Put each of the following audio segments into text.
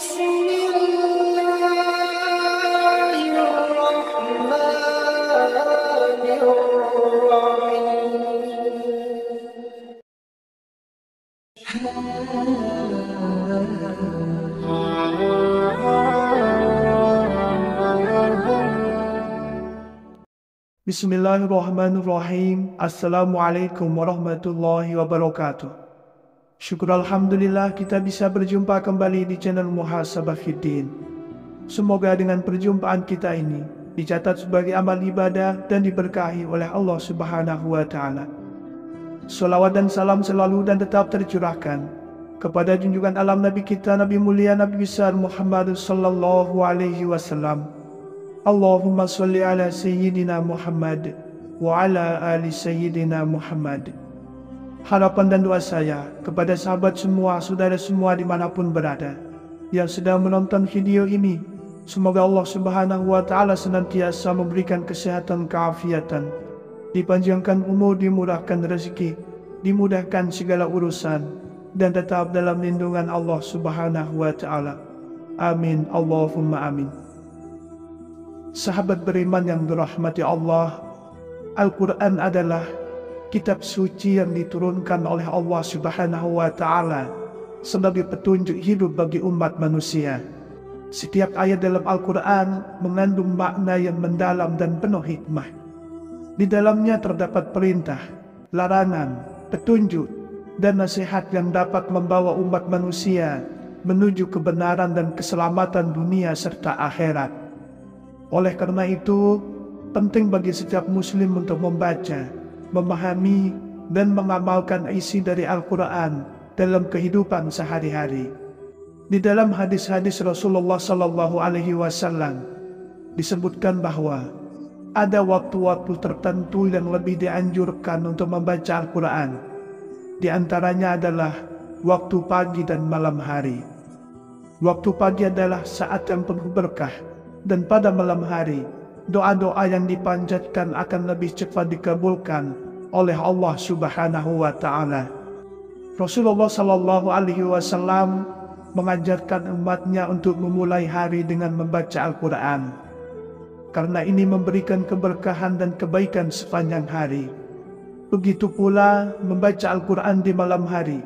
بسم الله الرحمن Bismillahirrahmanirrahim. Assalamualaikum warahmatullahi wabarakatuh. Syukur Alhamdulillah kita bisa berjumpa kembali di channel Muhasabah Fiddin. Semoga dengan perjumpaan kita ini dicatat sebagai amal ibadah dan diberkahi oleh Allah Subhanahu wa Ta'ala. Salawat dan salam selalu dan tetap tercurahkan kepada junjungan alam Nabi kita, Nabi mulia, Nabi besar Muhammad sallallahu alaihi wasallam. Allahumma salli ala Sayyidina Muhammad wa ala ali Sayyidina Muhammad. Harapan dan doa saya kepada sahabat semua, saudara semua dimanapun berada yang sedang menonton video ini, semoga Allah Subhanahu wa Ta'ala senantiasa memberikan kesehatan, keafiatan, dipanjangkan umur, dimurahkan rezeki, dimudahkan segala urusan, dan tetap dalam lindungan Allah Subhanahu wa Ta'ala. Amin, Allahumma amin. Sahabat beriman yang dirahmati Allah, Al-Quran adalah kitab suci yang diturunkan oleh Allah Subhanahu wa Ta'ala sebagai petunjuk hidup bagi umat manusia. Setiap ayat dalam Al-Quran mengandung makna yang mendalam dan penuh hikmah. Di dalamnya terdapat perintah, larangan, petunjuk, dan nasihat yang dapat membawa umat manusia menuju kebenaran dan keselamatan dunia serta akhirat. Oleh karena itu, penting bagi setiap muslim untuk membaca, memahami, dan mengamalkan isi dari Al-Quran dalam kehidupan sehari-hari. Di dalam hadis-hadis Rasulullah Sallallahu Alaihi Wasallam disebutkan bahwa ada waktu-waktu tertentu yang lebih dianjurkan untuk membaca Al-Quran. Di antaranya adalah waktu pagi dan malam hari. Waktu pagi adalah saat yang penuh berkah, dan pada malam hari doa-doa yang dipanjatkan akan lebih cepat dikabulkan oleh Allah Subhanahu wa Ta'ala. Rasulullah Sallallahu Alaihi Wasallam mengajarkan umatnya untuk memulai hari dengan membaca Al-Quran, karena ini memberikan keberkahan dan kebaikan sepanjang hari. Begitu pula membaca Al-Quran di malam hari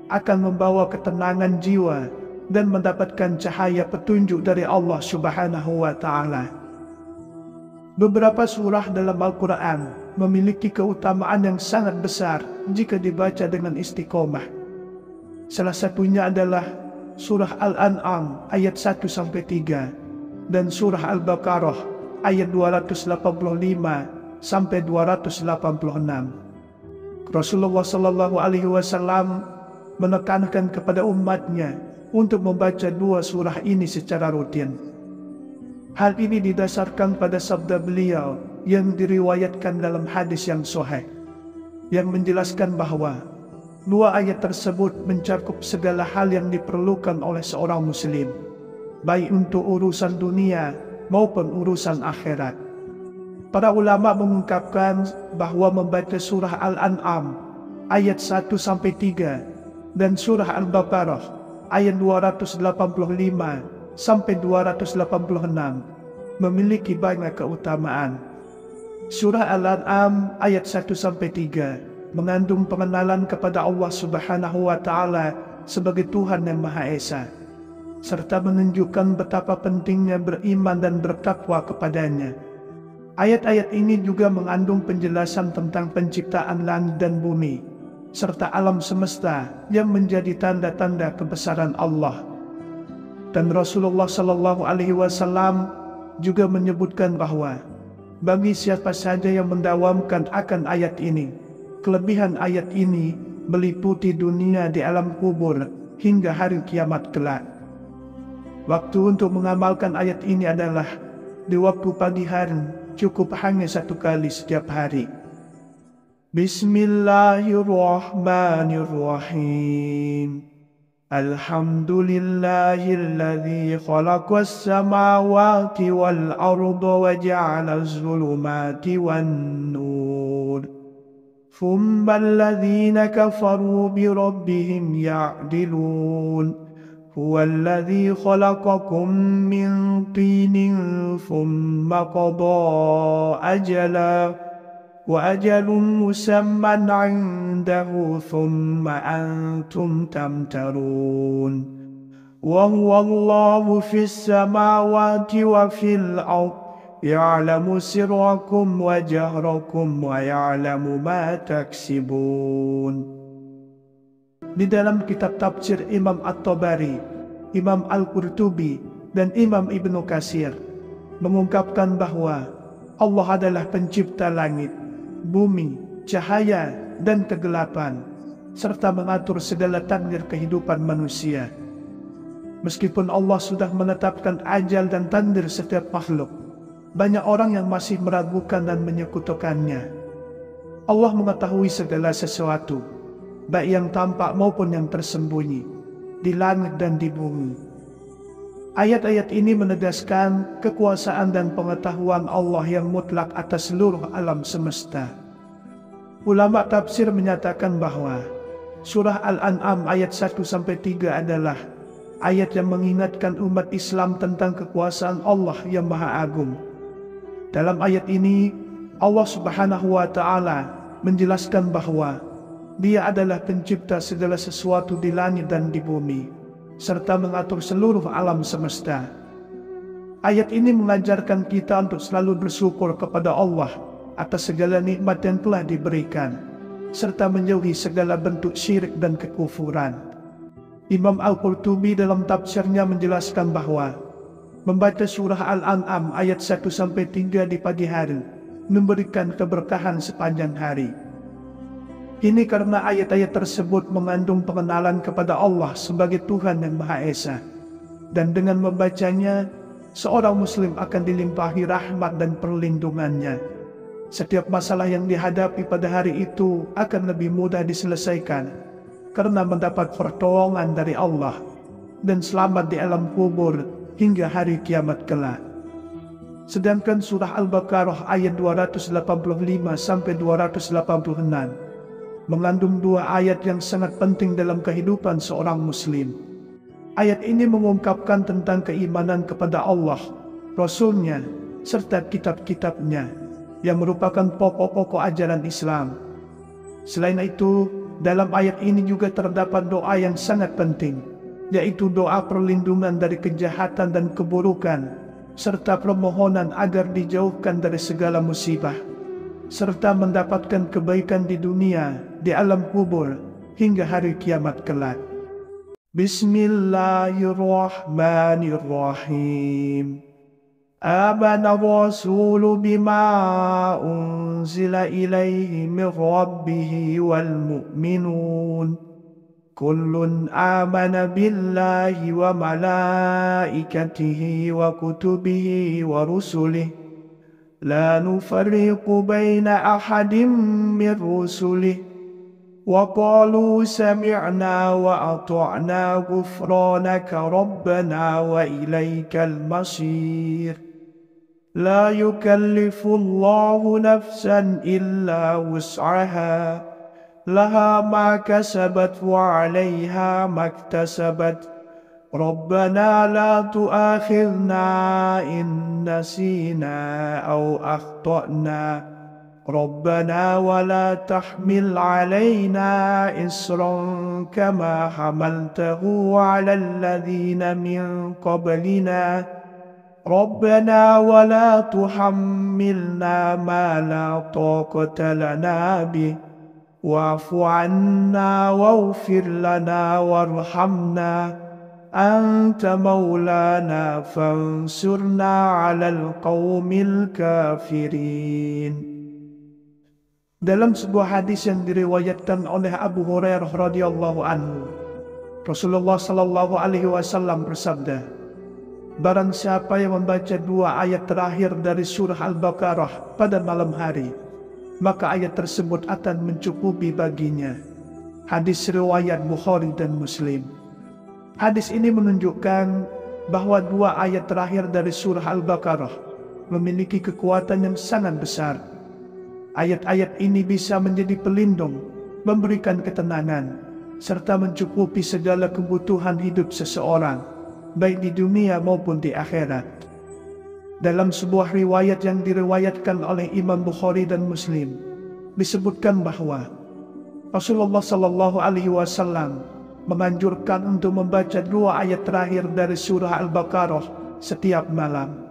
akan membawa ketenangan jiwa dan mendapatkan cahaya petunjuk dari Allah Subhanahu wa Ta'ala. Beberapa surah dalam Al-Quran memiliki keutamaan yang sangat besar jika dibaca dengan istiqomah. Salah satunya adalah surah Al-An'am ayat 1-3 dan surah Al-Baqarah ayat 285-286. Rasulullah Sallallahu Alaihi Wasallam menekankan kepada umatnya untuk membaca dua surah ini secara rutin. Hal ini didasarkan pada sabda beliau yang diriwayatkan dalam hadis yang sahih, yang menjelaskan bahwa dua ayat tersebut mencakup segala hal yang diperlukan oleh seorang muslim, baik untuk urusan dunia maupun urusan akhirat. Para ulama mengungkapkan bahwa membaca surah Al-An'am ayat 1-3 dan surah Al-Baqarah ayat 285-286 memiliki banyak keutamaan. Surah Al-An'am ayat 1-3 mengandung pengenalan kepada Allah Subhanahu wa Ta'ala sebagai Tuhan yang Maha Esa, serta menunjukkan betapa pentingnya beriman dan bertakwa kepadanya. Ayat-ayat ini juga mengandung penjelasan tentang penciptaan langit dan bumi, serta alam semesta yang menjadi tanda-tanda kebesaran Allah. Dan Rasulullah Sallallahu Alaihi Wasallam juga menyebutkan bahwa bagi siapa saja yang mendawamkan akan ayat ini, kelebihan ayat ini meliputi dunia di alam kubur hingga hari kiamat kelak. Waktu untuk mengamalkan ayat ini adalah di waktu pagi hari, cukup hanya satu kali setiap hari. Bismillahirrahmanirrahim. Alhamdulillahilladzi khalaqas samawati wal arda wa ja'alaz zulumati wan nur. Thumma alladhina kafaru bi rabbihim ya'dilun. Huwallazi khalaqakum min tinin thumma qada ajala wa ajalun musamman 'indahu thumma antum tamtarun. Wa huwallahu fis samawati wa fil ardh ya'lamu sirrakum wa jahrakum wa ya'lamu ma taksibun. Di dalam kitab tafsir Imam At-Tabari, Imam Al-Qurtubi, dan Imam Ibnu Katsir mengungkapkan bahwa Allah adalah pencipta langit, bumi, cahaya, dan kegelapan, serta mengatur segala takdir kehidupan manusia. Meskipun Allah sudah menetapkan ajal dan takdir setiap makhluk, banyak orang yang masih meragukan dan menyekutukannya. Allah mengetahui segala sesuatu, baik yang tampak maupun yang tersembunyi, di langit dan di bumi. Ayat-ayat ini menegaskan kekuasaan dan pengetahuan Allah yang mutlak atas seluruh alam semesta. Ulama tafsir menyatakan bahwa surah Al-An'am ayat 1-3 adalah ayat yang mengingatkan umat Islam tentang kekuasaan Allah yang Maha Agung. Dalam ayat ini, Allah Subhanahu wa Ta'ala menjelaskan bahwa Dia adalah pencipta segala sesuatu di langit dan di bumi, serta mengatur seluruh alam semesta. Ayat ini mengajarkan kita untuk selalu bersyukur kepada Allah atas segala nikmat yang telah diberikan, serta menjauhi segala bentuk syirik dan kekufuran. Imam Al-Qurtubi dalam tafsirnya menjelaskan bahwa membaca surah Al-An'am ayat 1-3 di pagi hari memberikan keberkahan sepanjang hari. Ini karena ayat-ayat tersebut mengandung pengenalan kepada Allah sebagai Tuhan yang Maha Esa. Dan dengan membacanya, seorang muslim akan dilimpahi rahmat dan perlindungannya. Setiap masalah yang dihadapi pada hari itu akan lebih mudah diselesaikan karena mendapat pertolongan dari Allah dan selamat di alam kubur hingga hari kiamat kelak. Sedangkan surah Al-Baqarah ayat 285-286 mengandung dua ayat yang sangat penting dalam kehidupan seorang muslim. Ayat ini mengungkapkan tentang keimanan kepada Allah, Rasul-Nya, serta kitab-kitabnya yang merupakan pokok-pokok ajaran Islam. Selain itu, dalam ayat ini juga terdapat doa yang sangat penting, yaitu doa perlindungan dari kejahatan dan keburukan, serta permohonan agar dijauhkan dari segala musibah, serta mendapatkan kebaikan di dunia, di alam kubur, hingga hari kiamat kelak. Bismillahirrahmanirrahim. Amana rasulu bima unzila ilaihi min rabbihi wal mu'minun. Kullun amana billahi wa malaikatihi wa kutubihi wa rusulihi. La nufarriqu baina ahadin min rusulihi. وقالوا سمعنا وأطعنا غفرانك ربنا وإليك المصير لا يكلف الله نفسا إلا وسعها لها ما كسبت وعليها ما اكتسبت ربنا لا تؤاخذنا إن نسينا أو أخطأنا ربنا ولا تحمل علينا إصرا كما حملته على الذين من قبلنا ربنا ولا تحملنا ما لا طاقة لنا به واعف عنا واغفر لنا وارحمنا أنت مولانا فانصرنا على القوم الكافرين. Dalam sebuah hadis yang diriwayatkan oleh Abu Hurairah radhiyallahu anhu, Rasulullah sallallahu alaihi wasallam bersabda, barang siapa yang membaca dua ayat terakhir dari surah Al-Baqarah pada malam hari, maka ayat tersebut akan mencukupi baginya. Hadis riwayat Bukhari dan Muslim. Hadis ini menunjukkan bahwa dua ayat terakhir dari surah Al-Baqarah memiliki kekuatan yang sangat besar. Ayat-ayat ini bisa menjadi pelindung, memberikan ketenangan, serta mencukupi segala kebutuhan hidup seseorang, baik di dunia maupun di akhirat. Dalam sebuah riwayat yang diriwayatkan oleh Imam Bukhari dan Muslim, disebutkan bahwa Rasulullah Shallallahu Alaihi Wasallam menganjurkan untuk membaca 2 ayat terakhir dari surah Al-Baqarah setiap malam.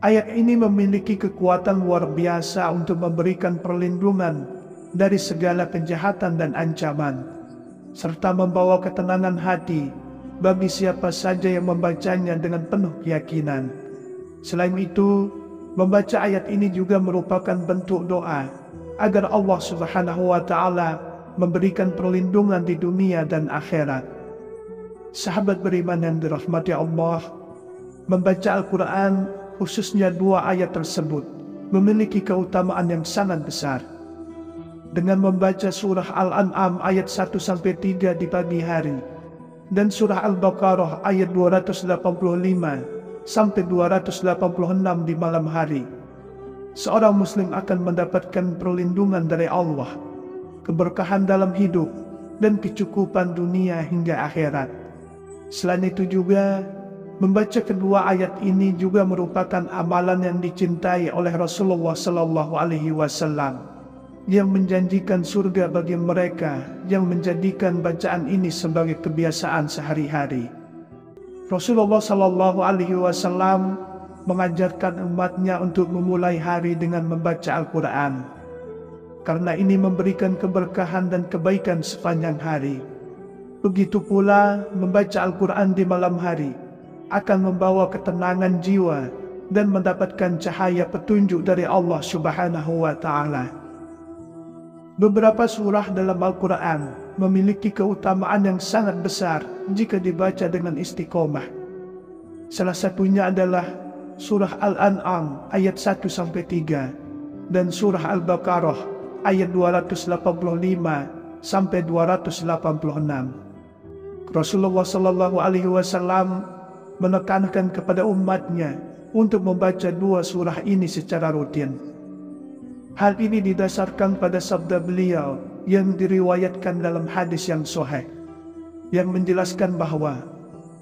Ayat ini memiliki kekuatan luar biasa untuk memberikan perlindungan dari segala kejahatan dan ancaman, serta membawa ketenangan hati bagi siapa saja yang membacanya dengan penuh keyakinan. Selain itu, membaca ayat ini juga merupakan bentuk doa agar Allah Subhanahu wa Ta'ala memberikan perlindungan di dunia dan akhirat. Sahabat beriman yang dirahmati Allah, membaca Al-Quran, khususnya 2 ayat tersebut, memiliki keutamaan yang sangat besar. Dengan membaca surah Al-An'am ayat 1-3 di pagi hari, dan surah Al-Baqarah ayat 285-286 di malam hari, seorang muslim akan mendapatkan perlindungan dari Allah, keberkahan dalam hidup, dan kecukupan dunia hingga akhirat. Selain itu juga, membaca kedua ayat ini juga merupakan amalan yang dicintai oleh Rasulullah Sallallahu Alaihi Wasallam, yang menjanjikan surga bagi mereka yang menjadikan bacaan ini sebagai kebiasaan sehari-hari. Rasulullah Sallallahu Alaihi Wasallam mengajarkan umatnya untuk memulai hari dengan membaca Al-Quran, karena ini memberikan keberkahan dan kebaikan sepanjang hari. Begitu pula membaca Al-Quran di malam hari akan membawa ketenangan jiwa dan mendapatkan cahaya petunjuk dari Allah Subhanahu wa Ta'ala. Beberapa surah dalam Al-Quran memiliki keutamaan yang sangat besar jika dibaca dengan istiqomah. Salah satunya adalah surah Al-An'am ayat 1-3 dan surah Al-Baqarah ayat 285-286. Rasulullah Sallallahu Alaihi Wasallam menekankan kepada umatnya untuk membaca 2 surah ini secara rutin. Hal ini didasarkan pada sabda beliau yang diriwayatkan dalam hadis yang sahih, yang menjelaskan bahwa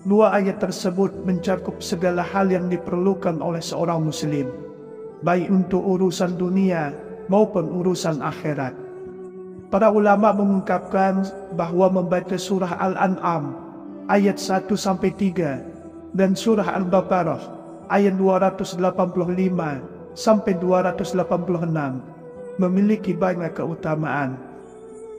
2 ayat tersebut mencakup segala hal yang diperlukan oleh seorang muslim, baik untuk urusan dunia maupun urusan akhirat. Para ulama mengungkapkan bahwa membaca surah Al-An'am ayat 1-3 dan surah Al-Baqarah ayat 285-286 memiliki banyak keutamaan.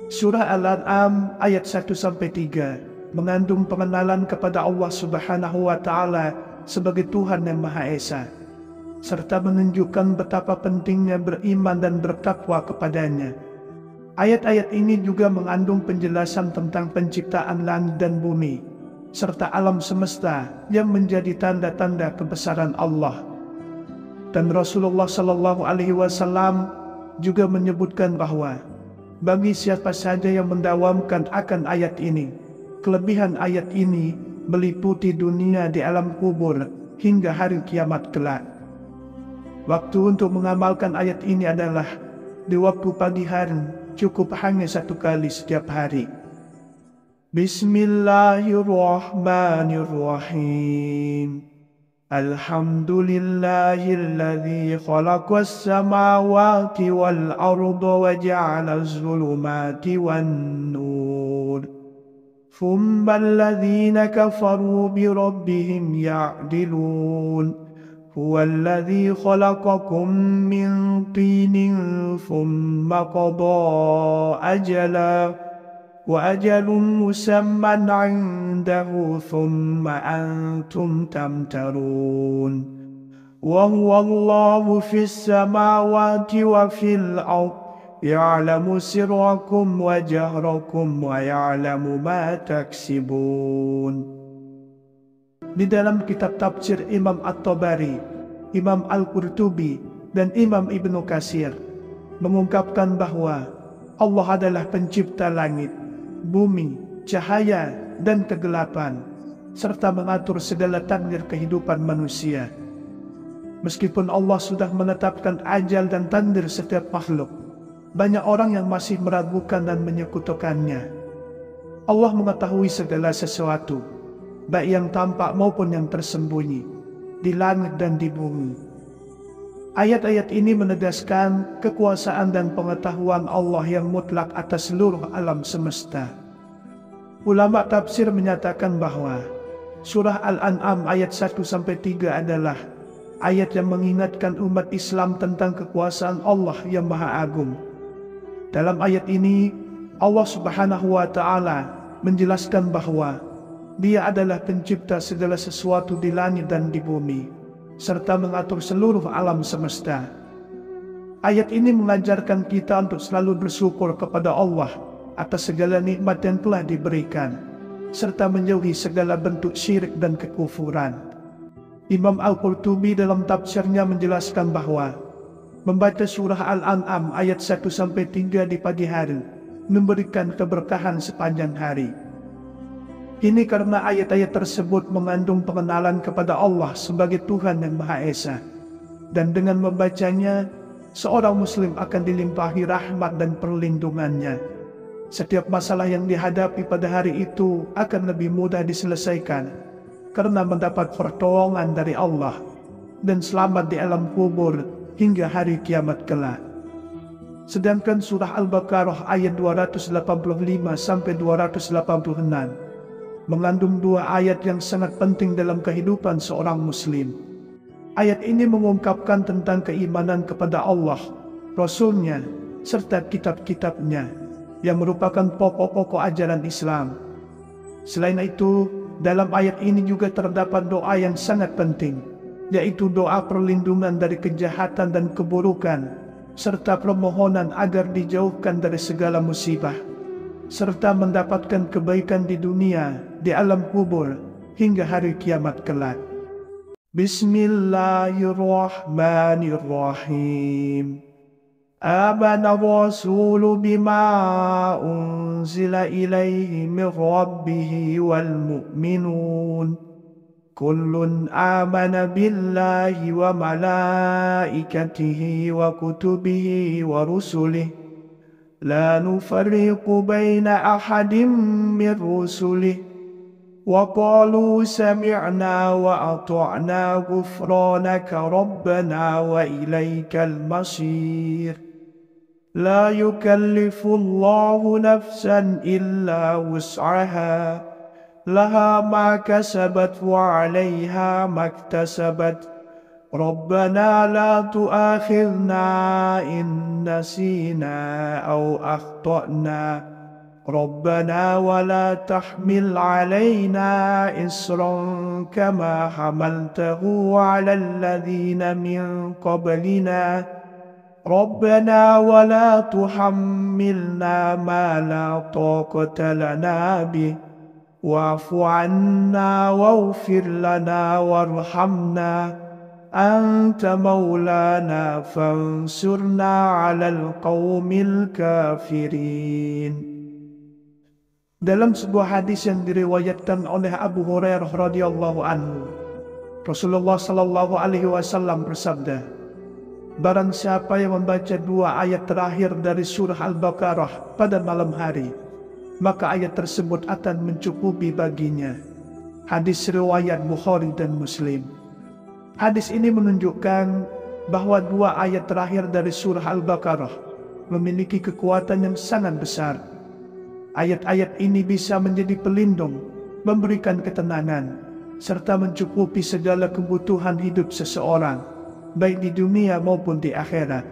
Surah Al-An'am ayat 1-3 mengandung pengenalan kepada Allah Subhanahu wa Ta'ala sebagai Tuhan yang Maha Esa, serta menunjukkan betapa pentingnya beriman dan bertakwa kepadanya. Ayat-ayat ini juga mengandung penjelasan tentang penciptaan langit dan bumi, serta alam semesta yang menjadi tanda-tanda kebesaran Allah. Dan Rasulullah Sallallahu Alaihi Wasallam juga menyebutkan bahwa bagi siapa saja yang mendawamkan akan ayat ini, kelebihan ayat ini meliputi dunia di alam kubur hingga hari kiamat kelak. Waktu untuk mengamalkan ayat ini adalah di waktu pagi hari, cukup hanya 1 kali setiap hari. Bismillahirrahmanirrahim. Alhamdulillahilladzi khalaqas samawati wal arda wa ja'alaz zulumati wan nur. Thumma alladhina kafaru bi rabbihim ya'dilun. هو الذي خلقكم من طين ثم قضى أجلا وأجل مسمى عنده ثم أنتم تمترون وهو الله في السماوات وفي الأرض يعلم سركم وجهركم ويعلم ما تكسبون. Di dalam kitab tafsir Imam At-Tabari, Imam Al-Qurtubi, dan Imam Ibnu Katsir mengungkapkan bahwa Allah adalah pencipta langit, bumi, cahaya, dan kegelapan, serta mengatur segala takdir kehidupan manusia. Meskipun Allah sudah menetapkan ajal dan takdir setiap makhluk, banyak orang yang masih meragukan dan menyekutukannya. Allah mengetahui segala sesuatu, baik yang tampak maupun yang tersembunyi, di langit dan di bumi. Ayat-ayat ini menegaskan kekuasaan dan pengetahuan Allah yang mutlak atas seluruh alam semesta. Ulama tafsir menyatakan bahwa surah Al-An'am ayat 1-3 adalah ayat yang mengingatkan umat Islam tentang kekuasaan Allah yang Maha Agung. Dalam ayat ini, Allah Subhanahu wa Ta'ala menjelaskan bahwa Dia adalah pencipta segala sesuatu di langit dan di bumi, serta mengatur seluruh alam semesta. Ayat ini mengajarkan kita untuk selalu bersyukur kepada Allah atas segala nikmat yang telah diberikan, serta menjauhi segala bentuk syirik dan kekufuran. Imam Al-Qurtubi dalam tafsirnya menjelaskan bahwa membaca surah Al-An'am ayat 1-3 di pagi hari memberikan keberkahan sepanjang hari. Ini karena ayat-ayat tersebut mengandung pengenalan kepada Allah sebagai Tuhan yang Maha Esa. Dan dengan membacanya, seorang muslim akan dilimpahi rahmat dan perlindungannya. Setiap masalah yang dihadapi pada hari itu akan lebih mudah diselesaikan karena mendapat pertolongan dari Allah dan selamat di alam kubur hingga hari kiamat kelak. Sedangkan surah Al-Baqarah ayat 285-286 mengandung dua ayat yang sangat penting dalam kehidupan seorang muslim. Ayat ini mengungkapkan tentang keimanan kepada Allah, Rasul-Nya, serta kitab-kitabnya yang merupakan pokok-pokok ajaran Islam. Selain itu, dalam ayat ini juga terdapat doa yang sangat penting, yaitu doa perlindungan dari kejahatan dan keburukan, serta permohonan agar dijauhkan dari segala musibah, serta mendapatkan kebaikan di dunia, di alam kubur, hingga hari kiamat kelak. Bismillahirrahmanirrahim. Amana ar-rasulu bima unzila ilaihi min rabbihi wal mu'minun. Kullun amana billahi wa malaikatihi wa kutubihi wa rusulihi. La nufarriqu baina ahadin min rusulihi. وقالوا سمعنا وأطعنا غفرانك ربنا وإليك المصير لا يكلف الله نفسا إلا وسعها لها ما كسبت وعليها ما اكتسبت ربنا لا تؤاخذنا إن نسينا أو أخطأنا ربنا ولا تحمل علينا إصرا كما حملته على الذين من قبلنا ربنا ولا تحملنا ما لا طاقة لنا به واعف عنا واغفر لنا وارحمنا أنت مولانا فانصرنا على القوم الكافرين. Dalam sebuah hadis yang diriwayatkan oleh Abu Hurairah radhiyallahu anhu, Rasulullah sallallahu alaihi wasallam bersabda, barang siapa yang membaca dua ayat terakhir dari surah Al-Baqarah pada malam hari, maka ayat tersebut akan mencukupi baginya. Hadis riwayat Bukhari dan Muslim. Hadis ini menunjukkan bahwa dua ayat terakhir dari surah Al-Baqarah memiliki kekuatan yang sangat besar. Ayat-ayat ini bisa menjadi pelindung, memberikan ketenangan, serta mencukupi segala kebutuhan hidup seseorang, baik di dunia maupun di akhirat.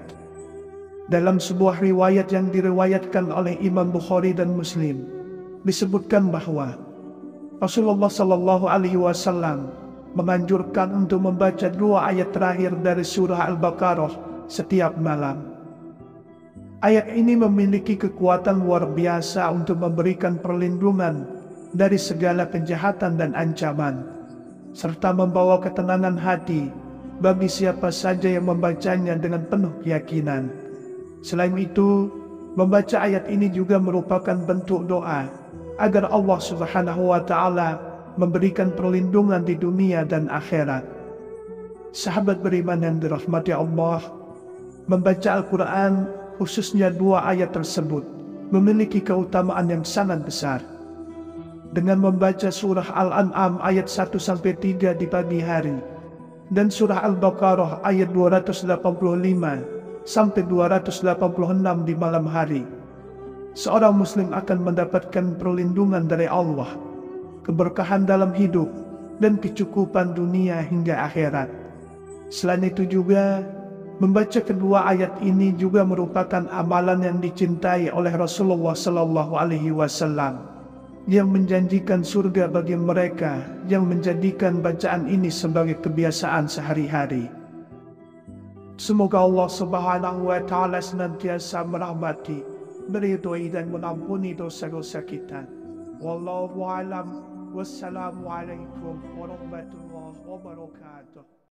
Dalam sebuah riwayat yang diriwayatkan oleh Imam Bukhari dan Muslim, disebutkan bahwa Rasulullah Sallallahu Alaihi Wasallam menganjurkan untuk membaca dua ayat terakhir dari surah Al-Baqarah setiap malam. Ayat ini memiliki kekuatan luar biasa untuk memberikan perlindungan dari segala kejahatan dan ancaman, serta membawa ketenangan hati bagi siapa saja yang membacanya dengan penuh keyakinan. Selain itu, membaca ayat ini juga merupakan bentuk doa agar Allah Subhanahu wa Ta'ala memberikan perlindungan di dunia dan akhirat. Sahabat beriman yang dirahmati Allah, membaca Al-Quran, khususnya dua ayat tersebut, memiliki keutamaan yang sangat besar. dengan membaca surah Al-An'am ayat 1-3 di pagi hari dan surah Al-Baqarah ayat 285 sampai 286 di malam hari. Seorang muslim akan mendapatkan perlindungan dari Allah, keberkahan dalam hidup, dan kecukupan dunia hingga akhirat. Selain itu juga, membaca kedua ayat ini juga merupakan amalan yang dicintai oleh Rasulullah Sallallahu Alaihi Wasallam, yang menjanjikan surga bagi mereka yang menjadikan bacaan ini sebagai kebiasaan sehari-hari. Semoga Allah Subhanahu wa Ta'ala senantiasa merahmati, meridhoi dan mengampuni dosa-dosa kita. Wallahu a'lam. Wassalamualaikum warahmatullahi wabarakatuh.